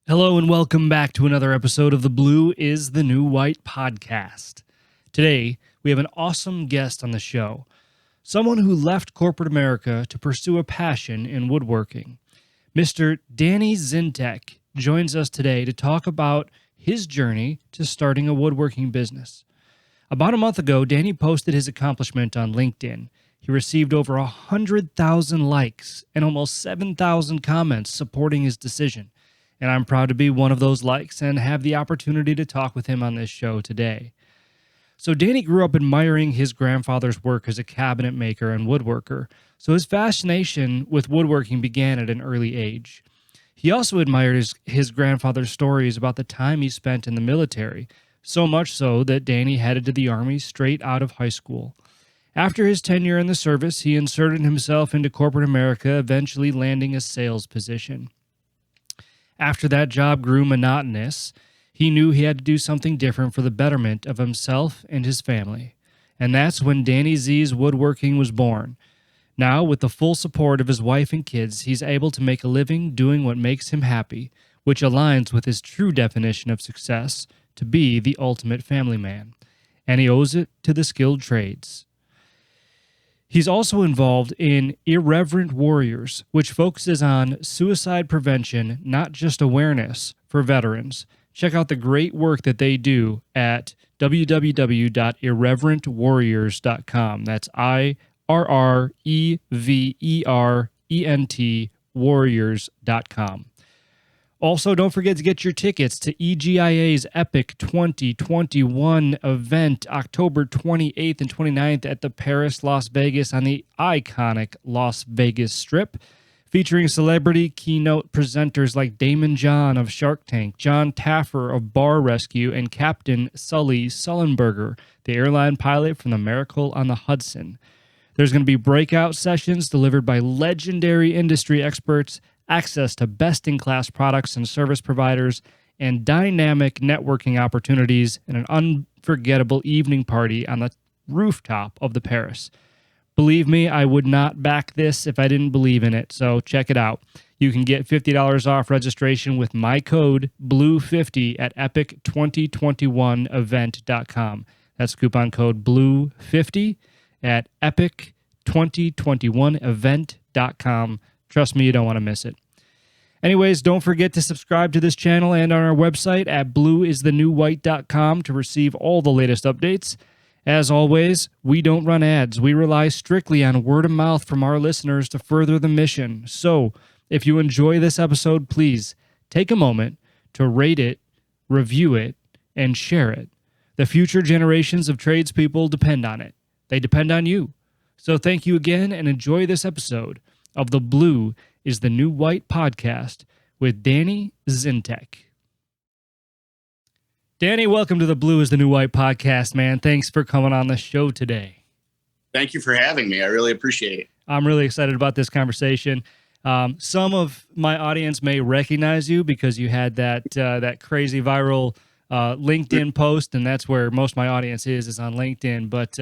Hello and welcome back to another episode of the Blue is the New White podcast. Today, we have an awesome guest on the show, someone who left corporate America to pursue a passion in woodworking. Mr. Danny Zientek joins us today to talk about his journey to starting a woodworking business. About a month ago, Danny posted his accomplishment on LinkedIn. He received over 100,000 likes and almost 7,000 comments supporting his decision. And I'm proud to be one of those likes and have the opportunity to talk with him on this show today. So Danny grew up admiring his grandfather's work as a cabinet maker and woodworker, so his fascination with woodworking began at an early age. He also admired his grandfather's stories about the time he spent in the military, so much so that Danny headed to the Army straight out of high school. After his tenure in the service, he inserted himself into corporate America, eventually landing a sales position. After that job grew monotonous, he knew he had to do something different for the betterment of himself and his family. And that's when Danny Z's Woodworking was born. Now, with the full support of his wife and kids, he's able to make a living doing what makes him happy, which aligns with his true definition of success, to be the ultimate family man. And he owes it to the skilled trades. He's also involved in Irreverent Warriors, which focuses on suicide prevention, not just awareness, for veterans. Check out the great work that they do at www.irreverentwarriors.com. That's IRREVERENT warriors.com. Also, don't forget to get your tickets to EGIA's Epic 2021 event, October 28th and 29th at the Paris, Las Vegas on the iconic Las Vegas Strip, featuring celebrity keynote presenters like Damon John of Shark Tank, John Taffer of Bar Rescue, and Captain Sully Sullenberger, the airline pilot from the Miracle on the Hudson. There's going to be breakout sessions delivered by legendary industry experts, access to best-in-class products and service providers, and dynamic networking opportunities, and an unforgettable evening party on the rooftop of the Paris. Believe me, I would not back this if I didn't believe in it, so check it out. You can get $50 off registration with my code BLUE50 at epic2021event.com. That's coupon code BLUE50 at epic2021event.com. Trust me, you don't want to miss it. Anyways, don't forget to subscribe to this channel and on our website at blueisthenewwhite.com to receive all the latest updates. As always, we don't run ads. We rely strictly on word of mouth from our listeners to further the mission. So, if you enjoy this episode, please take a moment to rate it, review it, and share it. The future generations of tradespeople depend on it. They depend on you. So thank you again and enjoy this episode of the Blue is the New White podcast with Danny Zientek. Danny, welcome to the Blue is the New White podcast, man. Thanks for coming on the show today. Thank you for having me. I really appreciate it. I'm really excited about this conversation. Some of my audience may recognize you because you had that crazy viral LinkedIn post, and that's where most of my audience is on LinkedIn. But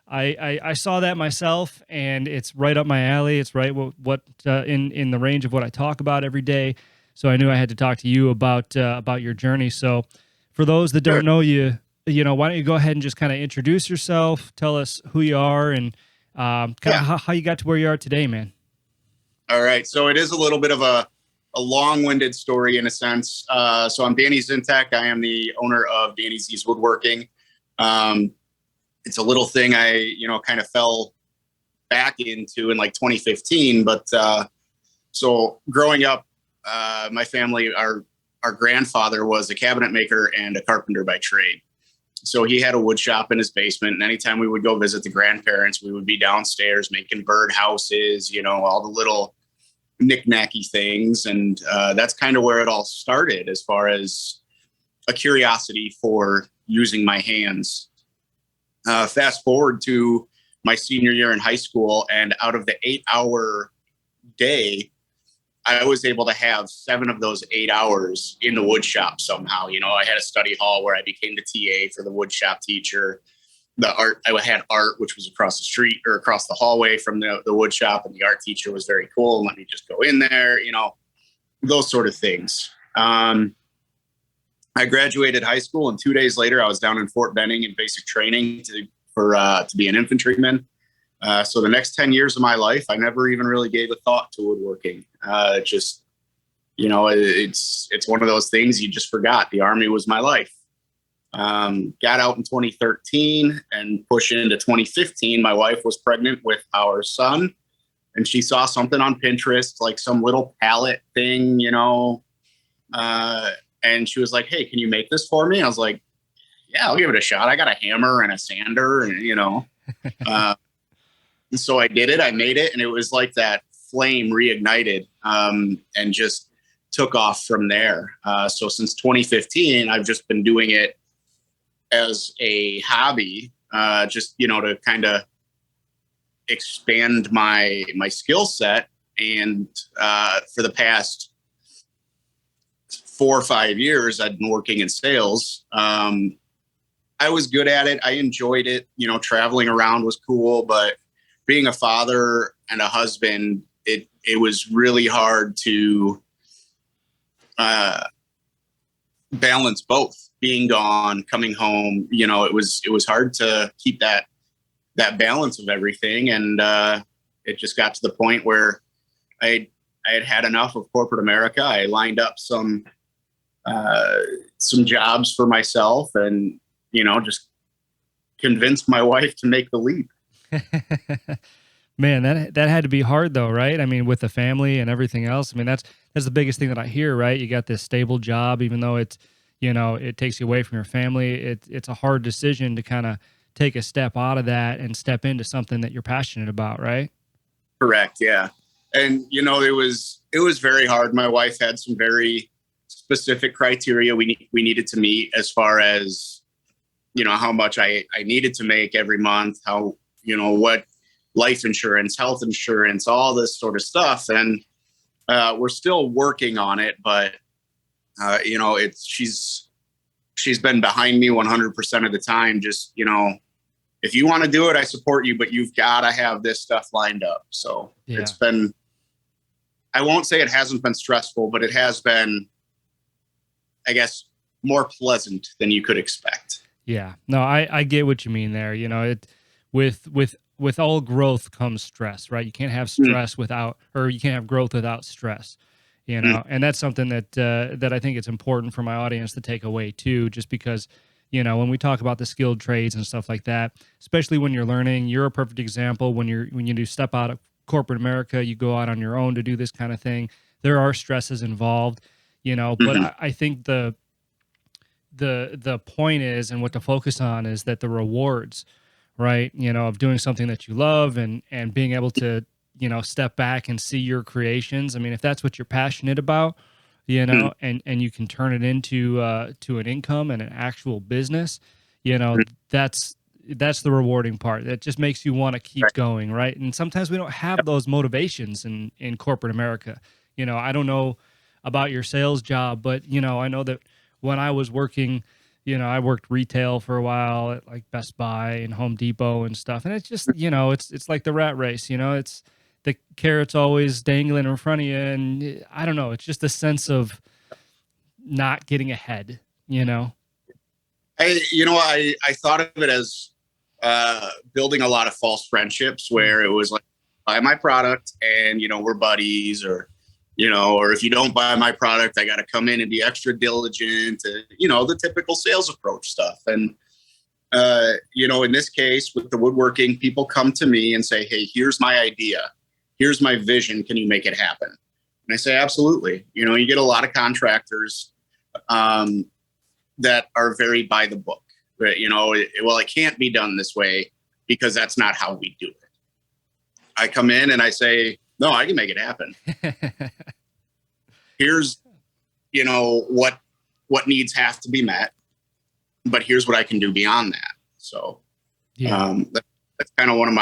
I saw that myself, and it's right up my alley. It's right what in the range of what I talk about every day. So I knew I had to talk to you about your journey. So for those that don't know you, why don't you go ahead and just kind of introduce yourself, tell us who you are, and kind of how you got to where you are today, man. All right. So it is a little bit of a long-winded story in a sense. So I'm Danny Zientek. I am the owner of Danny Z's Woodworking. It's a little thing I, kind of fell back into in like 2015. But so growing up, my family, our grandfather was a cabinet maker and a carpenter by trade. So he had a wood shop in his basement. And anytime we would go visit the grandparents, we would be downstairs making bird houses, all the little knick-knacky things. And that's kind of where it all started as far as a curiosity for using my hands. Fast forward to my senior year in high school, and out of the 8-hour day, I was able to have 7 of those 8 hours in the wood shop somehow. I had a study hall where I became the TA for the wood shop teacher. The art, I had art, which was across the street or across the hallway from the wood shop. And the art teacher was very cool and let me just go in there, those sort of things. I graduated high school, and 2 days later, I was down in Fort Benning in basic training to be an infantryman. So the next 10 years of my life, I never even really gave a thought to woodworking. Just, it's one of those things you just forgot. The Army was my life. Got out in 2013 and push into 2015. My wife was pregnant with our son, and she saw something on Pinterest, like some little pallet thing, and she was like, "Hey, can you make this for me?" I was like, "Yeah, I'll give it a shot. I got a hammer and a sander, and and so I did it. I made it, and it was like that flame reignited, and just took off from there. So since 2015, I've just been doing it as a hobby, just to kind of expand my skill set. And for the past 4 or 5 years, I've been working in sales. I was good at it. I enjoyed it. Traveling around was cool, but being a father and a husband, it was really hard to balance both. Being gone, coming home, it was hard to keep that balance of everything. And it just got to the point where I had enough of corporate America. I lined up some jobs for myself, and just convinced my wife to make the leap. Man, that had to be hard though, right? I mean, with the family and everything else. I mean, that's the biggest thing that I hear, right? You got this stable job, even though it's, it takes you away from your family. It's a hard decision to kind of take a step out of that and step into something that you're passionate about, right? Correct. Yeah. And, it was very hard. My wife had some very specific criteria we needed to meet, as far as, how much I needed to make every month, how, what life insurance, health insurance, all this sort of stuff. And we're still working on it, but she's been behind me 100% of the time. Just, if you want to do it, I support you, but you've got to have this stuff lined up. So yeah. It's been, I won't say it hasn't been stressful, but it has been, I guess, more pleasant than you could expect. Yeah, no, I get what you mean there. With all growth comes stress, right? You can't have stress without, or you can't have growth without stress, and that's something that I think it's important for my audience to take away too, just because, when we talk about the skilled trades and stuff like that, especially when you're learning, you're a perfect example. When you do step out of corporate America, you go out on your own to do this kind of thing. There are stresses involved, but I think the point is, and what to focus on is that the rewards, right, of doing something that you love and being able to, step back and see your creations. I mean, if that's what you're passionate about, and you can turn it into to an income and an actual business, that's the rewarding part. That just makes you want to keep going, right? And sometimes we don't have those motivations in corporate America. I don't know about your sales job, but I know that when I was working, I worked retail for a while at like Best Buy and Home Depot and stuff. And it's just, it's like the rat race, it's the carrot's always dangling in front of you. And I don't know, it's just a sense of not getting ahead, I thought of it as building a lot of false friendships, where it was like, buy my product and, we're buddies, or if you don't buy my product, I got to come in and be extra diligent, the typical sales approach stuff. And, in this case with the woodworking, people come to me and say, "Hey, here's my idea. Here's my vision. Can you make it happen?" And I say, absolutely. You get a lot of contractors that are very by the book, right? It can't be done this way because that's not how we do it. I come in and I say, no, I can make it happen. Here's, what needs have to be met, but here's what I can do beyond that. So that's kind of one of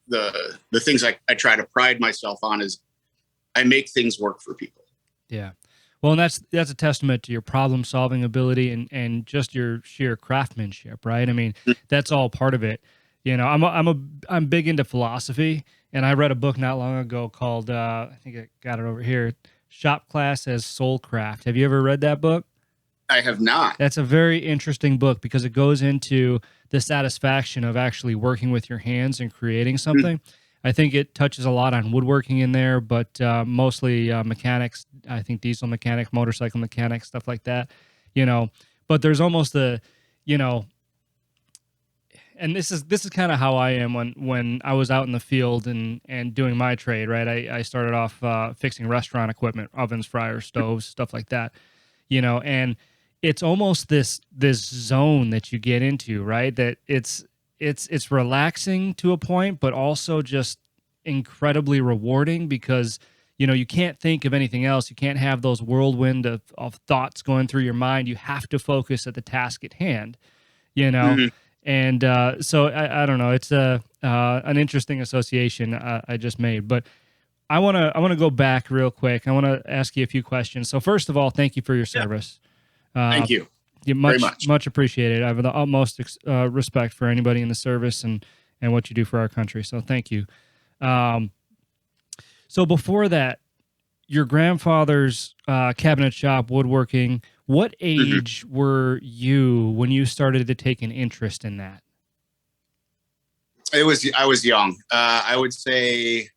the things I try to pride myself on, is I make things work for people. Yeah. Well, and that's a testament to your problem solving ability and just your sheer craftsmanship, right? I mean, that's all part of it. I'm big into philosophy, and I read a book not long ago called I think I got it over here, Shop Class as Soulcraft. Have you ever read that book? I have not. That's a very interesting book because it goes into the satisfaction of actually working with your hands and creating something. I think it touches a lot on woodworking in there, but mostly mechanics. I think diesel mechanic, motorcycle mechanic, stuff like that. But there's almost and this is kind of how I am when I was out in the field and doing my trade. Right, I started off fixing restaurant equipment, ovens, fryers, stoves, stuff like that. And it's almost this zone that you get into, right? That it's relaxing to a point, but also just incredibly rewarding because you can't think of anything else. You can't have those whirlwind of thoughts going through your mind. You have to focus at the task at hand. And so I don't know. It's an interesting association I just made, but I want to go back real quick. I want to ask you a few questions. So first of all, thank you for your service. Thank you. Very much appreciated. I have the utmost respect for anybody in the service and what you do for our country. So thank you. So before that, your grandfather's cabinet shop, woodworking, what age were you when you started to take an interest in that? I was young. I would say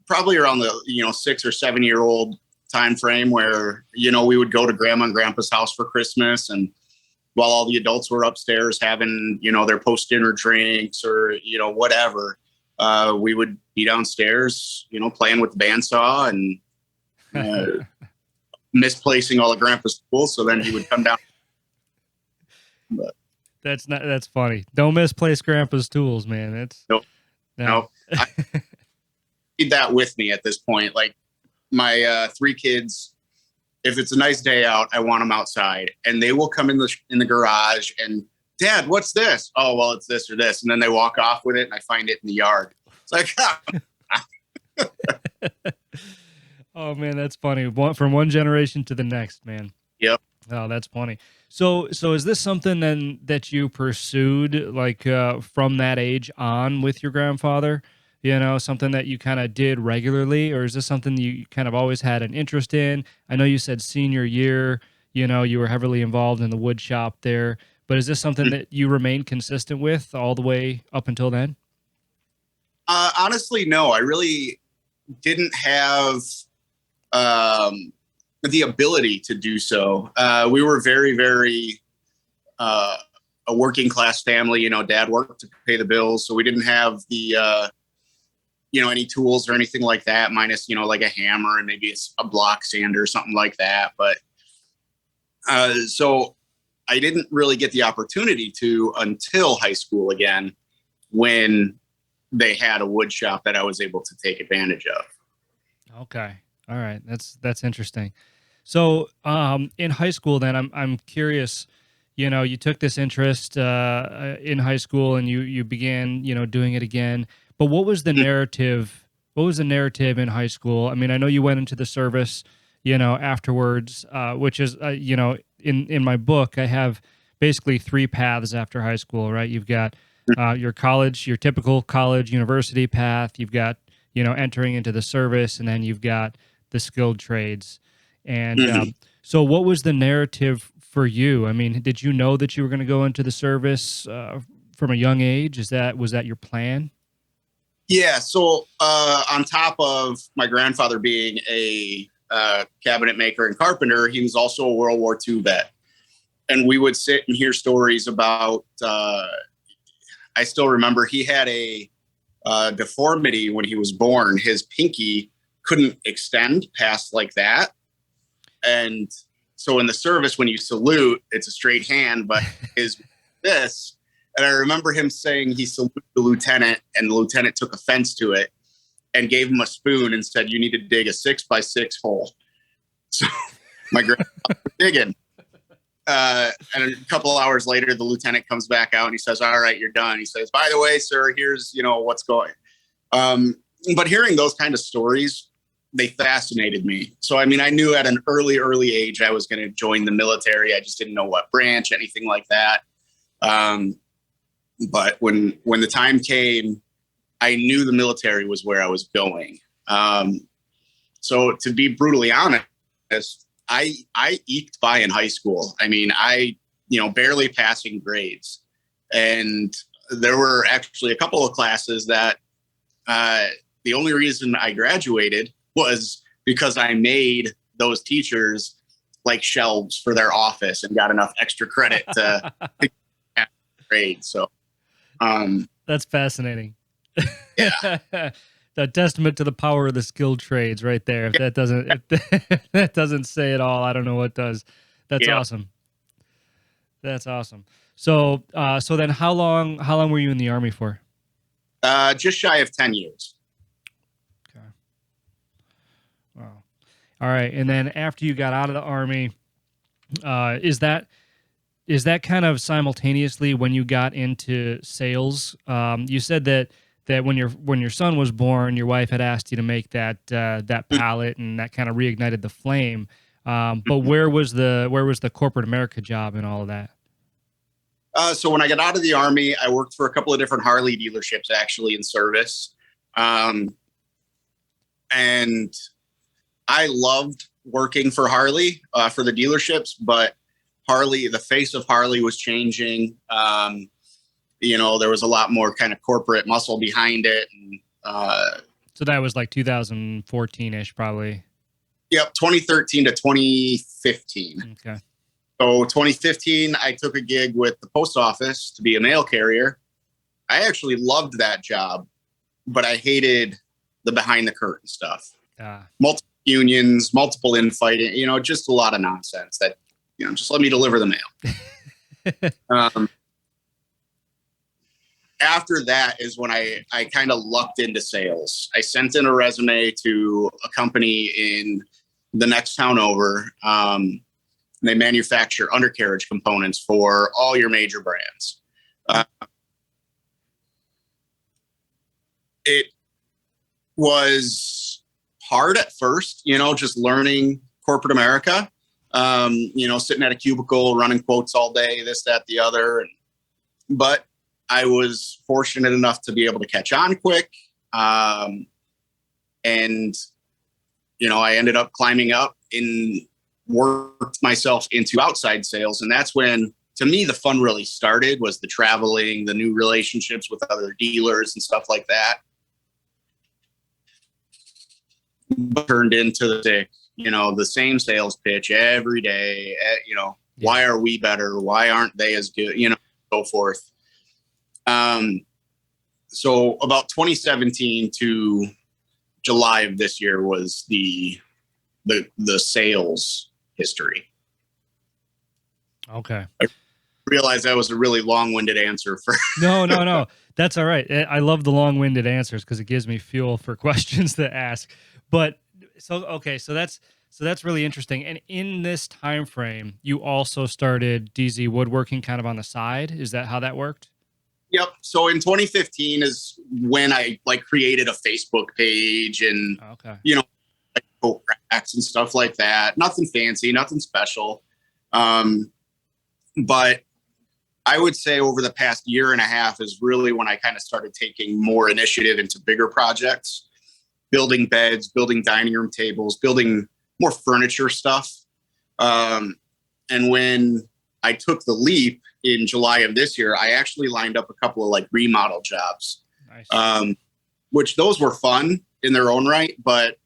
probably around the 6 or 7 year old time frame where we would go to grandma and grandpa's house for Christmas, and while all the adults were upstairs having their post dinner drinks or whatever, we would be downstairs playing with the bandsaw and misplacing all of grandpa's tools, so then he would come down. But that's funny. Don't misplace grandpa's tools, man. No. I need that with me at this point. Like my 3 kids, if it's a nice day out, I want them outside, and they will come in the garage and, Dad, what's this? Oh, well, it's this or this. And then they walk off with it and I find it in the yard. It's like, oh man, that's funny. From one generation to the next, man. Yep. Oh, that's funny. So is this something then that you pursued like from that age on with your grandfather? Something that you kind of did regularly, or is this something you kind of always had an interest in? I know you said senior year, you were heavily involved in the wood shop there, but is this something that you remained consistent with all the way up until then? Honestly, no. I really didn't have the ability to do so. We were very, very a working class family. Dad worked to pay the bills, so we didn't have the any tools or anything like that, minus like a hammer and maybe it's a block sander or something like that. But so I didn't really get the opportunity to until high school again, when they had a wood shop that I was able to take advantage of. Okay. All right. That's interesting. So, in high school then I'm curious, you took this interest, in high school and you began, doing it again, but what was the narrative? What was the narrative in high school? I mean, I know you went into the service, afterwards, which is, in my book, I have basically 3 paths after high school, right? You've got your college, your typical college university path. You've got, entering into the service, and then you've got the skilled trades. And so what was the narrative for you? I mean, did you know that you were going to go into the service from a young age? Was that your plan? Yeah. So on top of my grandfather being a cabinet maker and carpenter, he was also a World War II vet. And we would sit and hear stories about, I still remember he had a deformity when he was born. His pinky couldn't extend past like that. And so in the service, when you salute, it's a straight hand, but his this. And I remember him saying he saluted the lieutenant, and the lieutenant took offense to it and gave him a spoon and said, "You need to dig a 6x6 hole." So my grandfather was digging. And a couple of hours later, the lieutenant comes back out and he says, "All right, you're done." He says, "By the way, sir, here's, what's going." But hearing those kind of stories, they fascinated me. So, I mean, I knew at an early age I was going to join the military. I just didn't know what branch, anything like that. But when the time came, I knew the military was where I was going. So to be brutally honest, I eked by in high school. I mean, barely passing grades. And there were actually a couple of classes that the only reason I graduated was because I made those teachers like shelves for their office and got enough extra credit to pass grades. So that's fascinating. Yeah. A testament to the power of the skilled trades right there. If that doesn't, if that doesn't say it all, I don't know what does. That's awesome. That's awesome. So, so then how long were you in the Army for? Just shy of 10 years. Okay. Wow. All right. And then after you got out of the Army, is that kind of simultaneously when you got into sales? You said that when your son was born, your wife had asked you to make that pallet, and that kind of reignited the flame. But where was the corporate America job and all of that? So when I got out of the Army, I worked for a couple of different Harley dealerships, actually, in service. And I loved working for Harley, for the dealerships, but Harley, the face of Harley was changing. There was a lot more kind of corporate muscle behind it. And, so that was like 2014-ish, probably. Yep, 2013 to 2015. Okay. So 2015, I took a gig with the post office to be a mail carrier. I actually loved that job, but I hated the behind the curtain stuff. Multiple unions, multiple infighting, just a lot of nonsense that, just let me deliver the mail. After that is when I kind of lucked into sales. I sent in a resume to a company in the next town over. They manufacture undercarriage components for all your major brands. It was hard at first, just learning corporate America, sitting at a cubicle, running quotes all day, this, that, the other. But I was fortunate enough to be able to catch on quick. And, I ended up climbing up and worked myself into outside sales. And that's when, to me, the fun really started, was the traveling, the new relationships with other dealers and stuff like that. Turned into the same sales pitch every day. Why are we better? Why aren't they as good? So forth. So about 2017 to July of this year was the sales history. Okay. I realized that was a really long-winded answer for. No. That's all right. I love the long-winded answers because it gives me fuel for questions to ask. But so that's really interesting. And in this time frame, you also started DZ Woodworking kind of on the side. Is that how that worked? Yep. So in 2015 is when I created a Facebook page and coat racks and stuff like that. Nothing fancy, nothing special. But I would say over the past year and a half is really when I kind of started taking more initiative into bigger projects, building beds, building dining room tables, building more furniture stuff. And when I took the leap in July of this year, I actually lined up a couple of remodel jobs, nice. Which those were fun in their own right. But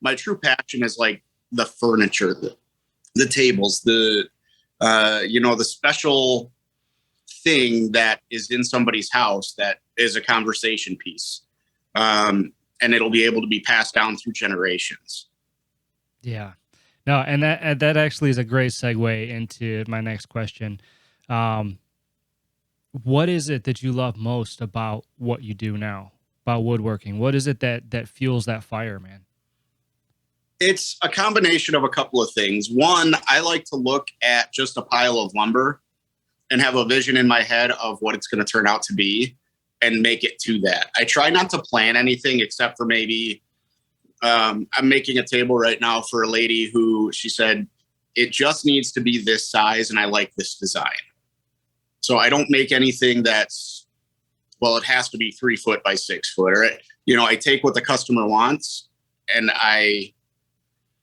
my true passion is the furniture, the tables, the special thing that is in somebody's house that is a conversation piece. And it'll be able to be passed down through generations. Yeah. No, and that actually is a great segue into my next question. What is it that you love most about what you do now, about woodworking? What is it that fuels that fire, man? It's a combination of a couple of things. One, I like to look at just a pile of lumber and have a vision in my head of what it's going to turn out to be and make it to that. I try not to plan anything except for maybe I'm making a table right now for a lady who she said, it just needs to be this size and I like this design. So I don't make anything that's, it has to be 3 foot by 6 foot. Or, I take what the customer wants and I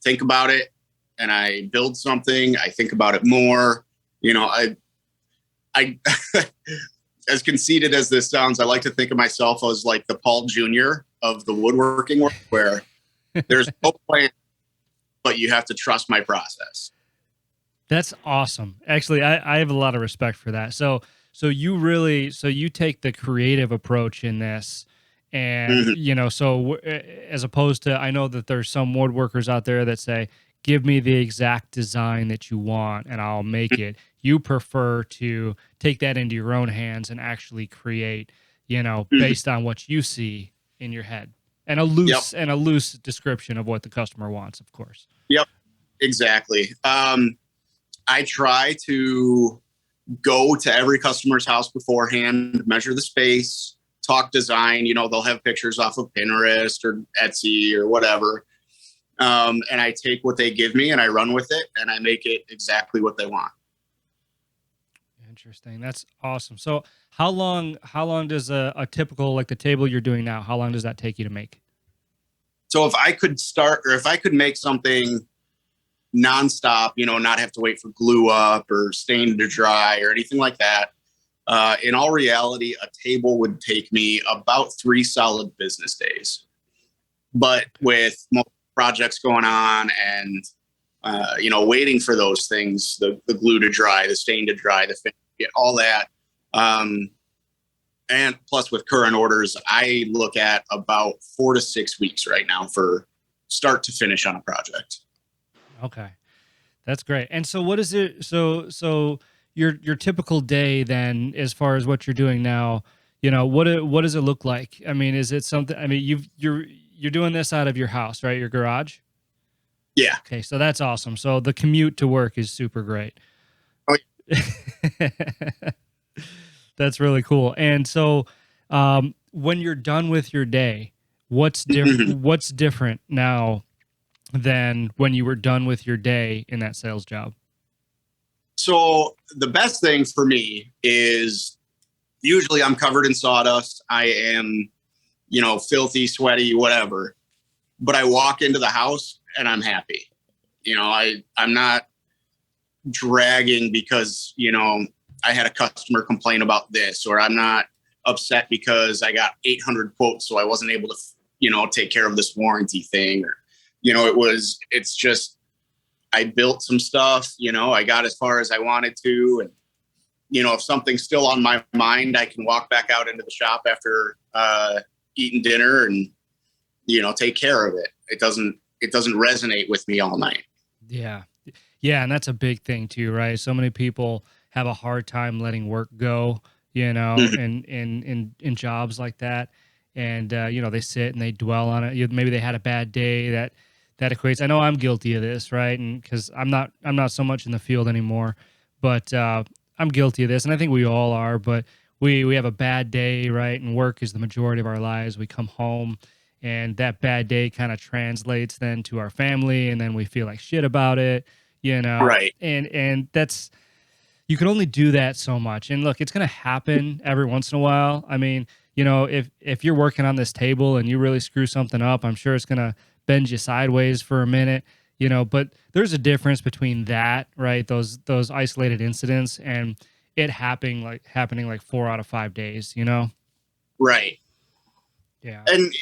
think about it and I build something, I think about it more. I as conceited as this sounds, I like to think of myself as like the Paul Jr. of the woodworking world, where there's no plan, but you have to trust my process. That's awesome. Actually, I have a lot of respect for that. So you take the creative approach in this, and as opposed to, I know that there's some woodworkers out there that say, give me the exact design that you want and I'll make it. You prefer to take that into your own hands and actually create, based on what you see in your head, and a loose description of what the customer wants, of course. Yep, exactly. I try to go to every customer's house beforehand, measure the space, talk design. They'll have pictures off of Pinterest or Etsy or whatever. And I take what they give me and I run with it and I make it exactly what they want. Interesting. That's awesome. So how long does a typical, like the table you're doing now, how long does that take you to make? So if I could make something nonstop, not have to wait for glue up or stain to dry or anything like that. In all reality, a table would take me about 3 solid business days. But with multiple projects going on and, waiting for those things, the glue to dry, the stain to dry, the finish, all that. And plus with current orders, I look at about 4 to 6 weeks right now for start to finish on a project. Okay. That's great. And so what is it? So your typical day then, as far as what you're doing now, what does it look like? I mean, is it something, I mean, you're doing this out of your house, right? Your garage? Yeah. Okay. So that's awesome. So the commute to work is super great. Oh, yeah. That's really cool. And so, when you're done with your day, what's different now than when you were done with your day in that sales job? So the best thing for me is usually I'm covered in sawdust. I am, filthy, sweaty, whatever, but I walk into the house and I'm happy. I'm not dragging because, I had a customer complain about this, or I'm not upset because I got 800 quotes, so I wasn't able to, take care of this warranty thing, or, it's just, I built some stuff, I got as far as I wanted to. And, if something's still on my mind, I can walk back out into the shop after eating dinner and, take care of it. It doesn't resonate with me all night. Yeah. Yeah. And that's a big thing too, right? So many people have a hard time letting work go, in jobs like that. And, they sit and they dwell on it. Maybe they had a bad day that equates. I know I'm guilty of this, right? And because I'm not so much in the field anymore, but I'm guilty of this, and I think we all are. But we have a bad day, right? And work is the majority of our lives. We come home, and that bad day kind of translates then to our family, and then we feel like shit about it, Right? And that's, you can only do that so much. And look, it's going to happen every once in a while. I mean, if you're working on this table and you really screw something up, I'm sure it's going to bend you sideways for a minute, but there's a difference between that, right? Those isolated incidents and it happening like 4 out of 5 days, Right. Yeah. And,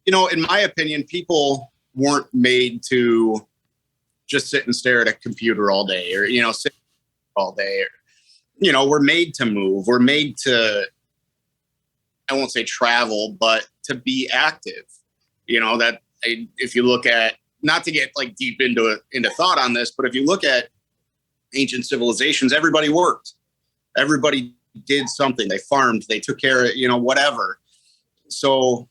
in my opinion, people weren't made to just sit and stare at a computer all day, or, sit all day, or, we're made to move. We're made to, I won't say travel, but to be active, if you look at, not to get like deep into thought on this, but if you look at ancient civilizations, everybody worked, everybody did something. They farmed, they took care of, whatever. So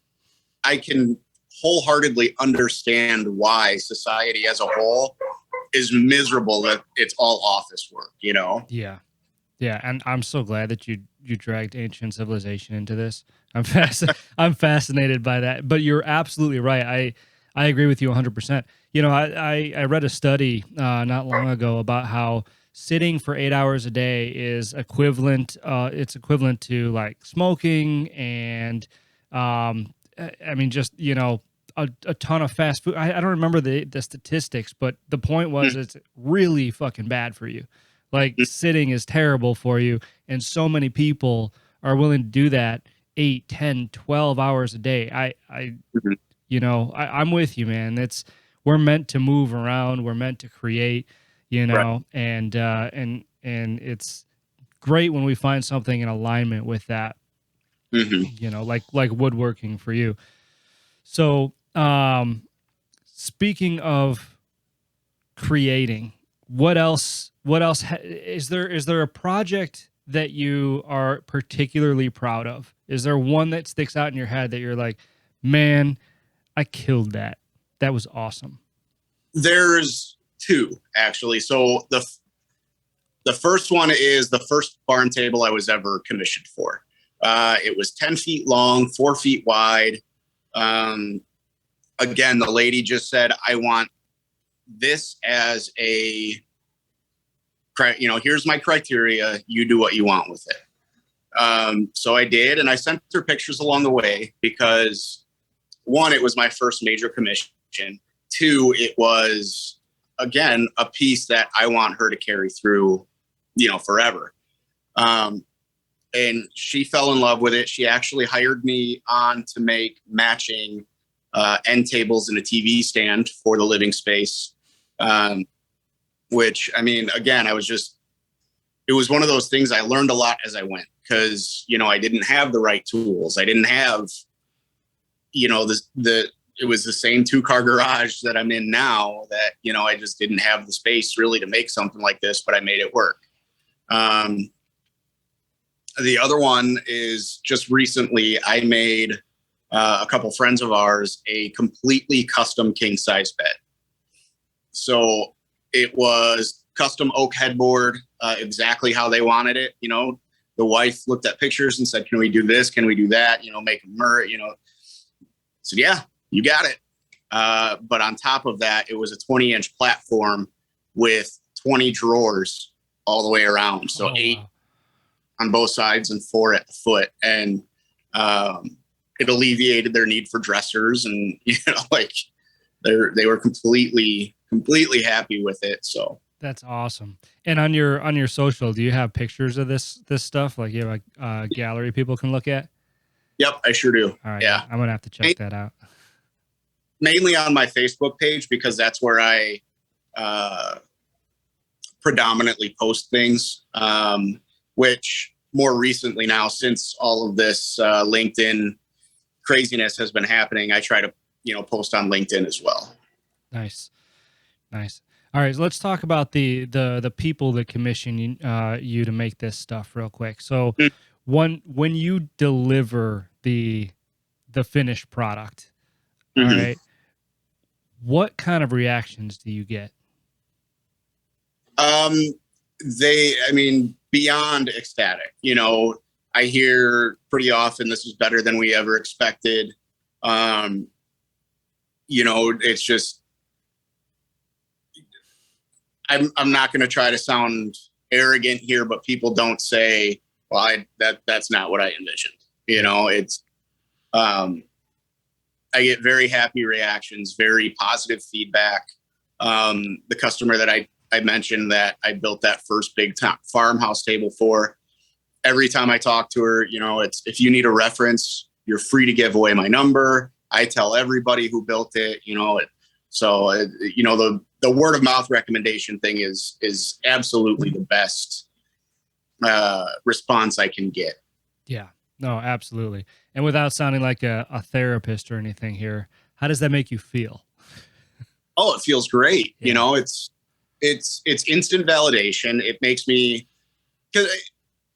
I can wholeheartedly understand why society as a whole is miserable that it's all office work, Yeah. Yeah. And I'm so glad that you dragged ancient civilization into this. I'm fascinated by that, but you're absolutely right. I agree with you 100%. I read a study not long ago about how sitting for 8 hours a day is equivalent. It's equivalent to like smoking and, I mean, just, a ton of fast food. I don't remember the statistics, but the point was it's really fucking bad for you. Like sitting is terrible for you. And so many people are willing to do that 8, 10, 12 hours a day. I'm with you, man. We're meant to move around. We're meant to create, Right. and it's great when we find something in alignment with that, like woodworking for you. So, speaking of creating, is there a project that you are particularly proud of? Is there one that sticks out in your head that you're like, man, I killed that. That was awesome. There's two, actually. So the first one is the first barn table I was ever commissioned for. It was 10 feet long, 4 feet wide. Again, the lady just said, I want this as here's my criteria. You do what you want with it. So I did, and I sent her pictures along the way because, one, it was my first major commission. Two, it was, again, a piece that I want her to carry through, forever. And she fell in love with it. She actually hired me on to make matching end tables and a TV stand for the living space. Which, I mean, again, it was one of those things I learned a lot as I went because, I didn't have the right tools. I didn't have, it was the same 2-car garage that I'm in now that, I just didn't have the space really to make something like this, but I made it work. The other one is just recently I made a couple friends of ours a completely custom king size bed. So it was custom oak headboard, exactly how they wanted it. The wife looked at pictures and said, can we do this? Can we do that? Make them So yeah, you got it. But on top of that, it was a 20-inch platform with 20 drawers all the way around. So 8 on both sides and 4 at the foot. And it alleviated their need for dressers. And, they were completely happy with it. So that's awesome. And on your social, do you have pictures of this stuff? Like you have a gallery people can look at? Yep, I sure do. All right. Yeah. I'm going to have to check that out. Mainly on my Facebook page, because that's where I predominantly post things, which more recently now, since all of this LinkedIn craziness has been happening, I try to, post on LinkedIn as well. Nice. All right, so let's talk about the people that commission you to make this stuff real quick. So when you deliver the finished product, all right, what kind of reactions do you get? Beyond ecstatic. I hear pretty often, this is better than we ever expected. It's just, I'm not going to try to sound arrogant here, but people don't say, well, that's not what I envisioned. It's, I get very happy reactions, very positive feedback. The customer that I mentioned that I built that first big farmhouse table for, every time I talk to her, it's, if you need a reference, you're free to give away my number. I tell everybody who built it, the word of mouth recommendation thing is absolutely the best response I can get. Yeah, no, absolutely. And without sounding like a therapist or anything here, how does that make you feel? Oh, it feels great. Yeah. It's instant validation. It makes me, because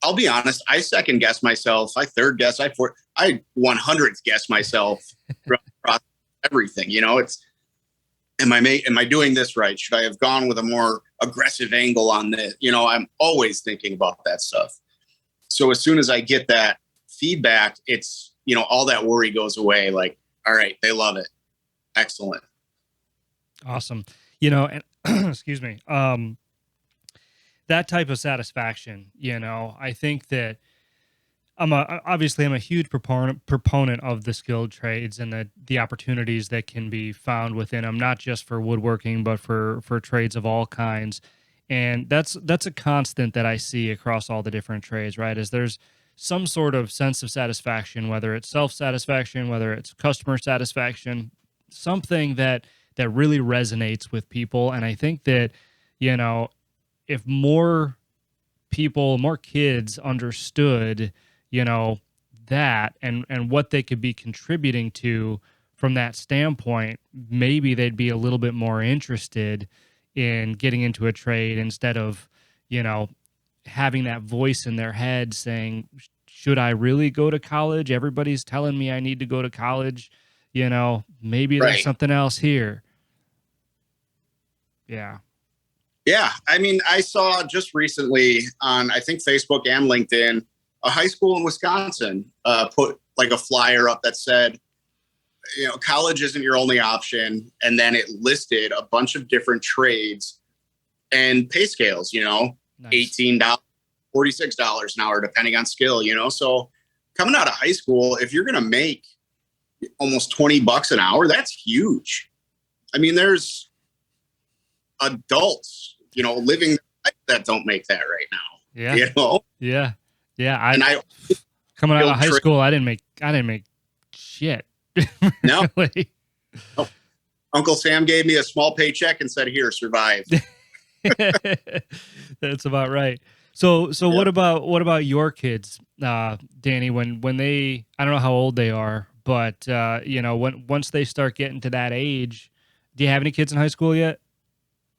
I'll be honest, I second guess myself. I third guess. I 100th guess myself across everything. It's, am I doing this right? Should I have gone with a more aggressive angle on this? I'm always thinking about that stuff. So as soon as I get that feedback, it's, all that worry goes away. Like, all right, they love it. Excellent. Awesome. And excuse me. That type of satisfaction, I think that Obviously I'm a huge proponent of the skilled trades and the opportunities that can be found within them, not just for woodworking, but for trades of all kinds. And that's a constant that I see across all the different trades, right? Is there's some sort of sense of satisfaction, whether it's self-satisfaction, whether it's customer satisfaction, something that really resonates with people. And I think that, you know, if more people, more kids understood, you know, that and what they could be contributing to from that standpoint, maybe they'd be a little bit more interested in getting into a trade instead of, you know, having that voice in their head saying, should I really go to college? Everybody's telling me I need to go to college. You know, maybe there's Right. something else here. Yeah. Yeah. I mean, I saw just recently on, I think, Facebook and LinkedIn, a high school in Wisconsin put like a flyer up that said, you know, college isn't your only option. And then it listed a bunch of different trades and pay scales, you know, Nice. $18, $46 an hour, depending on skill, you know. So coming out of high school, if you're going to make almost $20 an hour, that's huge. I mean, there's adults, you know, living that don't make that right now, Yeah. you know. Yeah. Yeah. And I Coming out of high tra- school, I didn't make shit. no, Really. Uncle Sam gave me a small paycheck and said, "Here, survive." That's about right. So Yeah. what about your kids, Danny? When they, I don't know how old they are, but you know, once they start getting to that age, do you have any kids in high school yet?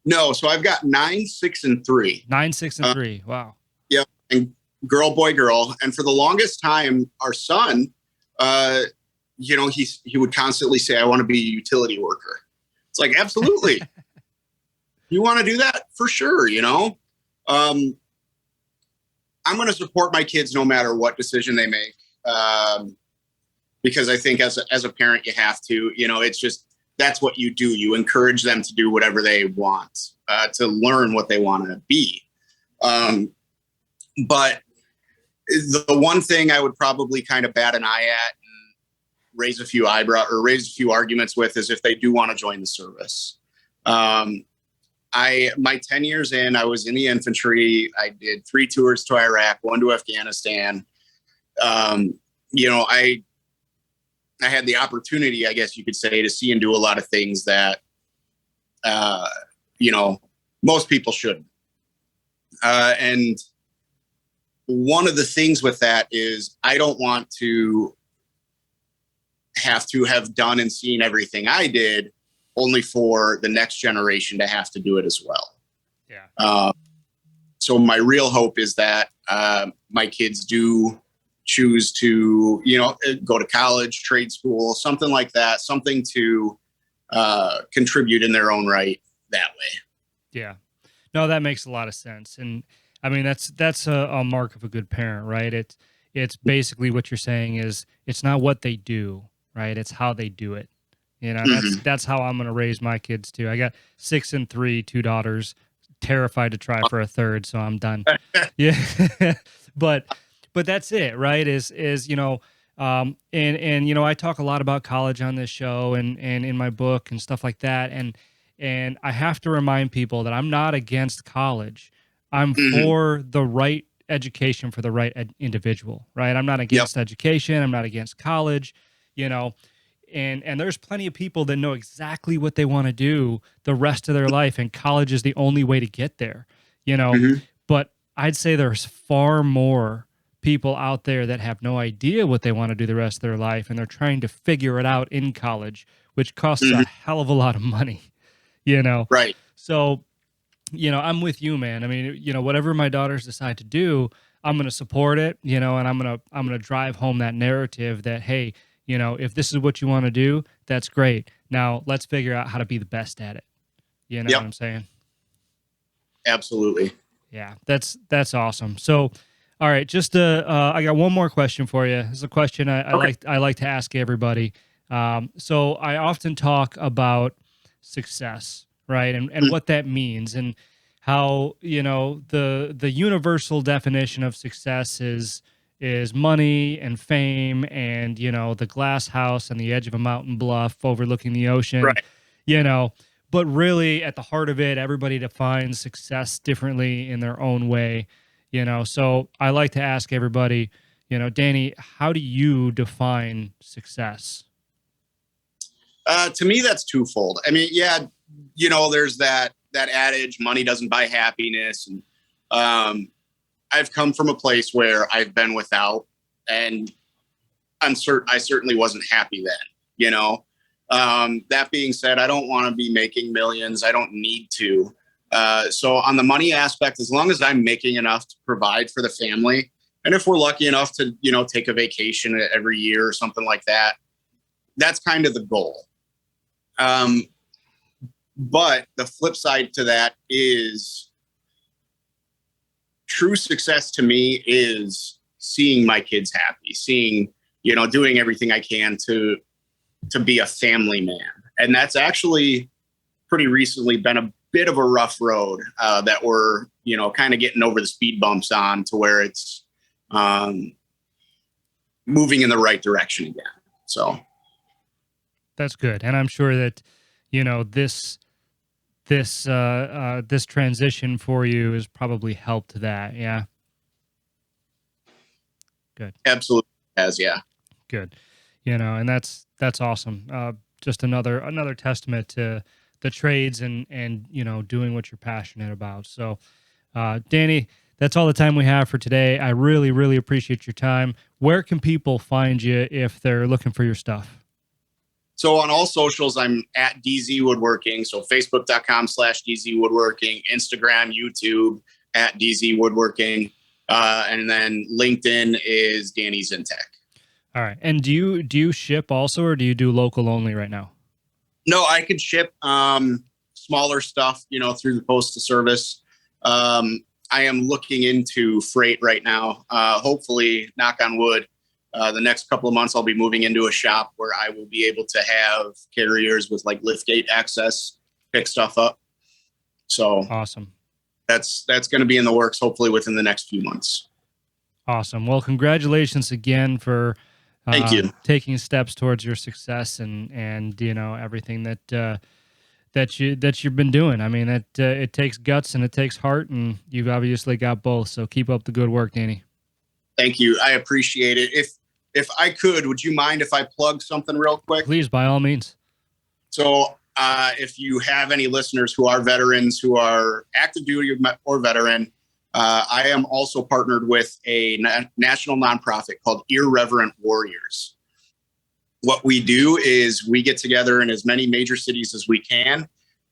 No, so I've got 9, 6, and 3. 9, 6, and 3. Wow. Yep, and girl, boy, girl. And for the longest time, our son, you know, he would constantly say, "I want to be a utility worker." It's like, absolutely, you want to do that for sure. You know, I'm going to support my kids no matter what decision they make, because I think as a parent, you have to. You know, it's just that's what you do. You encourage them to do whatever they want, to learn what they want to be. But the one thing I would probably kind of bat an eye at and raise a few arguments with is if they do want to join the service. My 10 years in, I was in the infantry. I did 3 tours to Iraq, 1 to Afghanistan. You know, I had the opportunity, I guess you could say, to see and do a lot of things that, you know, most people shouldn't. And one of the things with that is I don't want to have done and seen everything I did only for the next generation to have to do it as well. Yeah. So my real hope is that my kids do choose to, you know, go to college, trade school, something like that, something to contribute in their own right that way. Yeah. No, that makes a lot of sense. And I mean, that's a mark of a good parent, right? It's basically what you're saying is it's not what they do, right? It's how they do it. You know, that's how I'm going to raise my kids too. I got 6 and 3, 2 daughters, terrified to try for a third. So I'm done. Yeah. but that's it, right? Is, you know, and, you know, I talk a lot about college on this show and in my book and stuff like that. And I have to remind people that I'm not against college. I'm for the right education for the right individual, right? I'm not against education. I'm not against college, you know, and there's plenty of people that know exactly what they want to do the rest of their life. And college is the only way to get there, you know, but I'd say there's far more people out there that have no idea what they want to do the rest of their life. And they're trying to figure it out in college, which costs a hell of a lot of money, you know? Right. So, you know, I'm with you, man. I mean, you know, whatever my daughters decide to do, I'm going to support it, you know, and I'm going to drive home that narrative that, hey, you know, if this is what you want to do, that's great. Now let's figure out how to be the best at it. You know what I'm saying? Absolutely. Yeah, that's awesome. So, all right, just I got one more question for you. This is a question I like to ask everybody. So I often talk about success, right, and what that means, and how, you know, the universal definition of success is money and fame and, you know, the glass house on the edge of a mountain bluff overlooking the ocean, Right. you know, but really at the heart of it, everybody defines success differently in their own way, you know. So I like to ask everybody, you know, Danny, how do you define success? To me, that's twofold. I mean, yeah, you know, there's that adage, money doesn't buy happiness. And I've come from a place where I've been without, and I certainly wasn't happy then, you know. That being said, I don't want to be making millions. I don't need to. So on the money aspect, as long as I'm making enough to provide for the family, and if we're lucky enough to, you know, take a vacation every year or something like that, that's kind of the goal. But the flip side to that is true success to me is seeing my kids happy, seeing, you know, doing everything I can to be a family man. And that's actually pretty recently been a bit of a rough road that we're, you know, kind of getting over the speed bumps on to where it's moving in the right direction again. So that's good. And I'm sure that, you know, this transition for you has probably helped that. Yeah. Good. Absolutely has. Yeah. Good. You know, and that's awesome. Just another testament to the trades and, you know, doing what you're passionate about. So, Danny, that's all the time we have for today. I really, really appreciate your time. Where can people find you if they're looking for your stuff? So on all socials, I'm at DZ Woodworking. So Facebook.com/DZ Woodworking, Instagram, YouTube at DZ Woodworking. And then LinkedIn is Danny Zientek. All right. And do you ship also, or do you do local only right now? No, I could ship smaller stuff, you know, through the postal service. I am looking into freight right now. Hopefully, knock on wood, the next couple of months, I'll be moving into a shop where I will be able to have carriers with like liftgate access, pick stuff up. So awesome. That's going to be in the works, hopefully within the next few months. Awesome. Well, congratulations again for thank you taking steps towards your success and you know, everything that you've been doing. I mean, it takes guts and it takes heart, and you've obviously got both. So keep up the good work, Danny. Thank you. I appreciate it. If I could, would you mind if I plug something real quick? Please, by all means. So if you have any listeners who are veterans, who are active duty or veteran, I am also partnered with a national nonprofit called Irreverent Warriors. What we do is we get together in as many major cities as we can,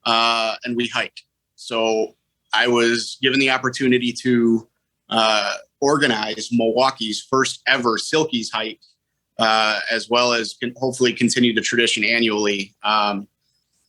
and we hike. So I was given the opportunity to organize Milwaukee's first ever Silkies hike, as well as hopefully continue the tradition annually.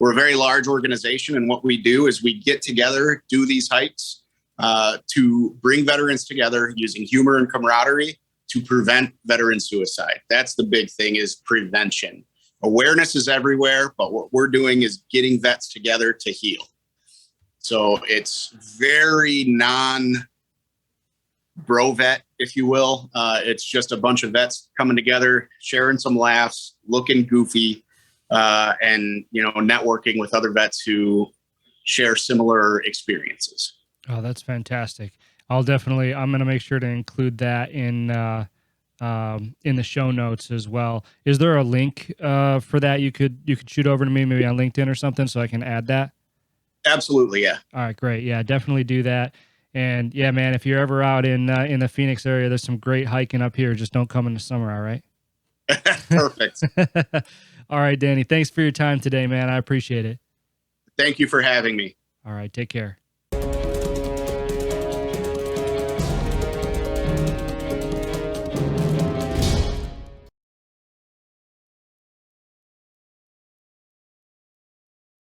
We're a very large organization, and what we do is we get together, do these hikes to bring veterans together using humor and camaraderie to prevent veteran suicide. That's the big thing, is prevention. Awareness is everywhere, but what we're doing is getting vets together to heal. So it's very non-bro vet, if you will. It's just a bunch of vets coming together, sharing some laughs, looking goofy, and, you know, networking with other vets who share similar experiences. Oh, that's fantastic. I'm going to make sure to include that in the show notes as well. Is there a link for that you could shoot over to me, maybe on LinkedIn or something, so I can add that? Absolutely. Yeah. All right, great. Yeah, definitely do that. And yeah, man, if you're ever out in the Phoenix area, there's some great hiking up here. Just don't come in the summer. All right. Perfect. All right, Danny, thanks for your time today, man. I appreciate it. Thank you for having me. All right. Take care.